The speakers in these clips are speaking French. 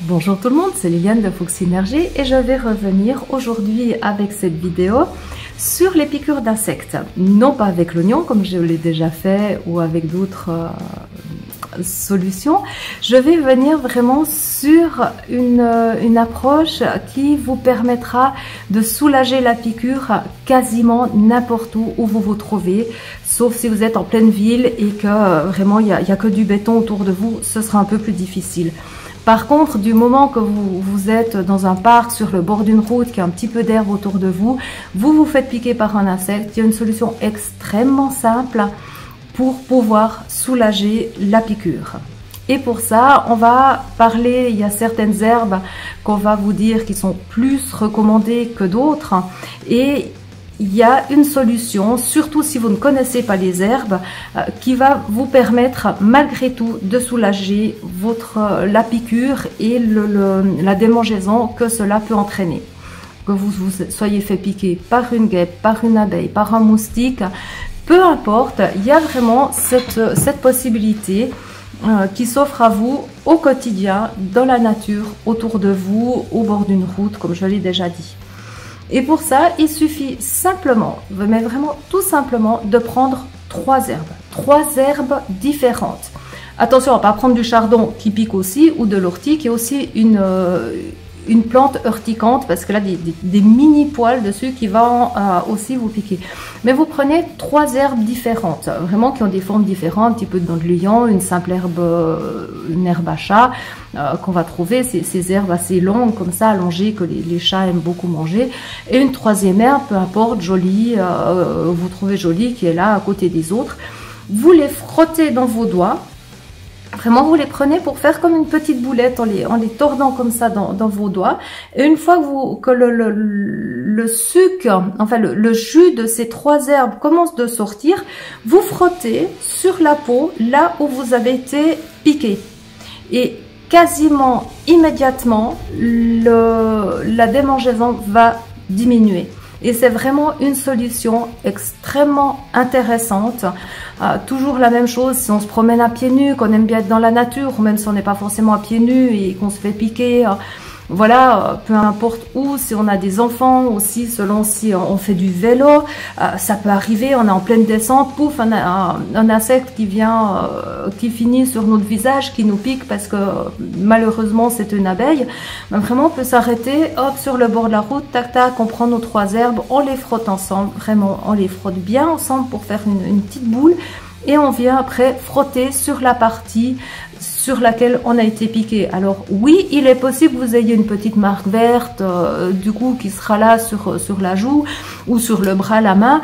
Bonjour tout le monde, c'est Liliane de Fuchs Synergie et je vais revenir aujourd'hui avec cette vidéo sur les piqûres d'insectes. Non pas avec l'oignon comme je l'ai déjà fait ou avec d'autres solutions. Je vais venir vraiment sur une approche qui vous permettra de soulager la piqûre quasiment n'importe où vous vous trouvez. Sauf si vous êtes en pleine ville et que vraiment il y a que du béton autour de vous, ce sera un peu plus difficile. Par contre, du moment que vous êtes dans un parc, sur le bord d'une route, qui a un petit peu d'herbe autour de vous, vous vous faites piquer par un insecte, il y a une solution extrêmement simple pour pouvoir soulager la piqûre. Et pour ça, on va parler, il y a certaines herbes qu'on va vous dire qui sont plus recommandées que d'autres. Et il y a une solution, surtout si vous ne connaissez pas les herbes, qui va vous permettre malgré tout de soulager la piqûre et la démangeaison que cela peut entraîner. Que vous soyez fait piquer par une guêpe, par une abeille, par un moustique, peu importe, il y a vraiment cette possibilité qui s'offre à vous au quotidien, dans la nature, autour de vous, au bord d'une route, comme je l'ai déjà dit. Et pour ça, il suffit simplement, mais vraiment tout simplement, de prendre trois herbes différentes. Attention à ne pas prendre du chardon qui pique aussi, ou de l'ortie qui est aussi une plante urticante, parce que là, des mini poils dessus qui vont aussi vous piquer. Mais vous prenez trois herbes différentes, vraiment qui ont des formes différentes, un petit peu de dandelion, une simple herbe, une herbe à chat, qu'on va trouver, ces herbes assez longues, comme ça, allongées, que les chats aiment beaucoup manger. Et une troisième herbe, peu importe, jolie, vous trouvez jolie, qui est là à côté des autres. Vous les frottez dans vos doigts. Vraiment, vous les prenez pour faire comme une petite boulette en les tordant comme ça dans vos doigts. Et une fois que le sucre, enfin le jus de ces trois herbes commence de sortir, vous frottez sur la peau là où vous avez été piqué. Et quasiment immédiatement, la démangeaison va diminuer. Et c'est vraiment une solution extrêmement intéressante. Toujours la même chose, si on se promène à pieds nus, qu'on aime bien être dans la nature, ou même si on n'est pas forcément à pieds nus et qu'on se fait piquer, voilà, peu importe où, si on a des enfants aussi, selon si on fait du vélo, ça peut arriver, on est en pleine descente, pouf, un insecte qui vient, qui finit sur notre visage, qui nous pique parce que malheureusement c'est une abeille. Mais vraiment on peut s'arrêter, hop, sur le bord de la route, tac tac, on prend nos trois herbes, on les frotte ensemble, vraiment on les frotte bien ensemble pour faire une petite boule. Et on vient après frotter sur la partie sur laquelle on a été piqué. Alors oui, il est possible que vous ayez une petite marque verte, du coup, qui sera là sur la joue ou sur le bras, la main.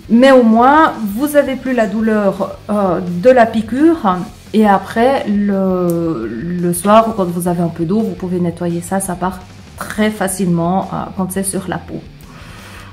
Mais au moins, vous n'avez plus la douleur de la piqûre. Et après, le soir, quand vous avez un peu d'eau, vous pouvez nettoyer ça. Ça part très facilement quand c'est sur la peau.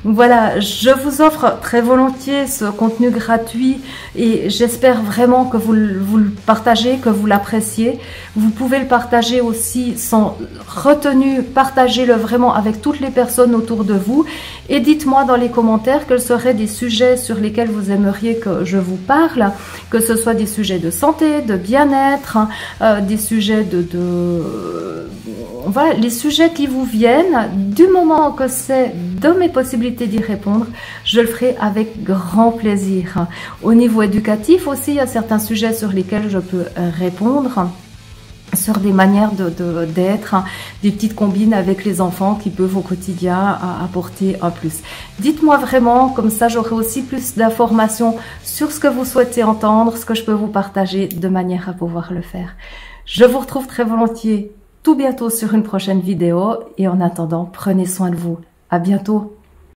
Voilà, je vous offre très volontiers ce contenu gratuit et j'espère vraiment que vous le partagez, que vous l'appréciez. Vous pouvez le partager aussi sans retenue, partagez-le vraiment avec toutes les personnes autour de vous et dites-moi dans les commentaires quels seraient des sujets sur lesquels vous aimeriez que je vous parle, que ce soit des sujets de santé, de bien-être, des sujets voilà, les sujets qui vous viennent, du moment que c'est de mes possibilités d'y répondre, je le ferai avec grand plaisir. Au niveau éducatif aussi, il y a certains sujets sur lesquels je peux répondre, sur des manières d'être, des petites combines avec les enfants qui peuvent au quotidien apporter un plus. Dites-moi vraiment, comme ça j'aurai aussi plus d'informations sur ce que vous souhaitez entendre, ce que je peux vous partager de manière à pouvoir le faire. Je vous retrouve très volontiers tout bientôt sur une prochaine vidéo et en attendant, prenez soin de vous. À bientôt.